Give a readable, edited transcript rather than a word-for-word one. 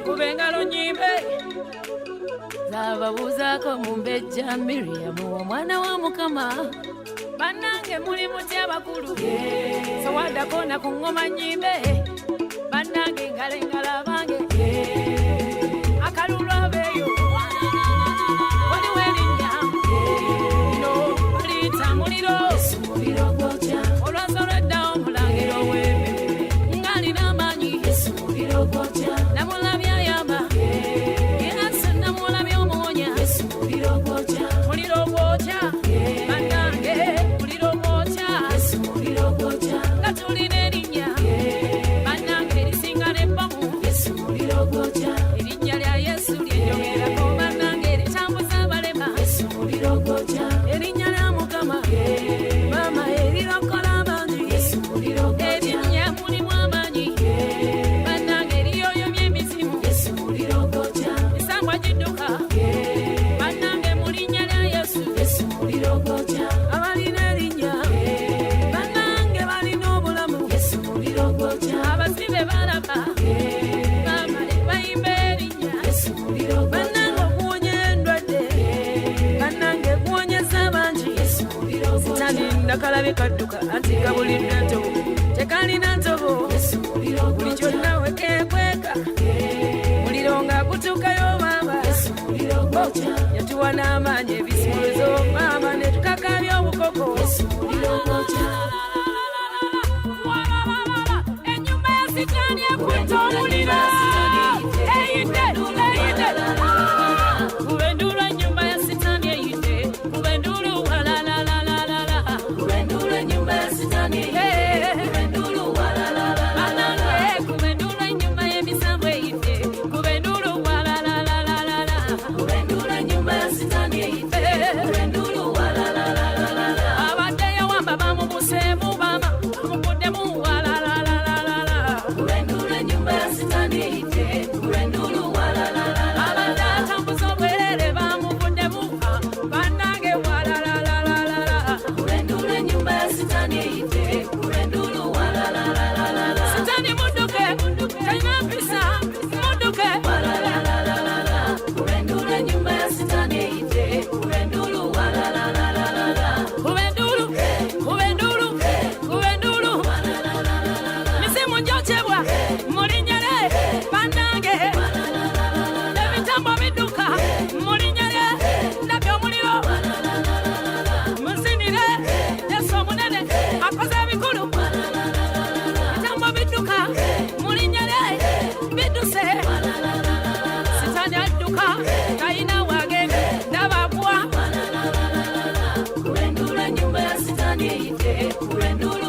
Kubengalo nyimbe zababuzaako mumbejja Miriam omwana wa Mukama bannange muli mutya bakulu sawaddako na ku ngoma nyimbe bannange ngalengala bange akalulu abeeyo waliwo erinnya lino baliyita muliro olwazo lweddawo omulangiro w'emmeeme ng'alina amaanyi namulabye ayamba yenase namulabye omuwonya muliro gwokya bannange muliro gwokya nga tulina erinnya bannange erisinga n'ebbamu erinnya lya Yesu lyenjogerako bannange eritambuza abalema erinnya lya Mukama maama erirokola abangi erinnya mulimu amaanyi bannange eriyoyomya emizimu esangwa gidduka bannange mu linnya lya Yesu abalina erinnya bannange balina obulamu abasibe balaba maama bayimba erinnya bannange okuwonya endwadde bannange kuwonyeza bangi sitani nakalabe kadduka anti kabulidde ntobo tekalina ntobo buli kyonna wekekweka muliro nga gutuukayo maama yatuwa n'amaanyi ebisimuluzo maama ne tukakabya obukoko ennyumba ya sitaani ekutte omuliro eyidde kuba enduulu ennyumba ya sitaani eyidde kuba enduulu walalalala kuba enduulu ennyumba ya sitaani kuba enduulu ennyumba y'emisambo eyidde kuba enduulu walalalala kuba enduulu ennyumba ya sitaani eyidde kuba enduulu walalalala abaddeyo wamba bamubuseemu bama bamukuddemu walalalala kuba enduulu ennyumba ya sitaani eyidde kuba enduulu walalalala abadde atambuza obwerere bamukuddemu bannange walalalala kuba enduulu ennyumba ya sitaani eyidde kuba enduulu walalalala sitaani mudduke talina mpisa mudduke walalalala kuba enduulu ennyumba ya sitaani eyidde kuba enduulu walalalala kuba enduulu kuba enduulu kuba enduulu mizimu njokyebwa mu linnya lye bannange ebitambo bidduka mu linnya lye nabyo omuliro muzinire Yesu omunene akoze ebikulu bitambo bidduka mu linnya lye bidduse sitaani adduka talina wagende ndabagwa kuba enduulu ennyumba ya sitaani eyidde kuba enduulu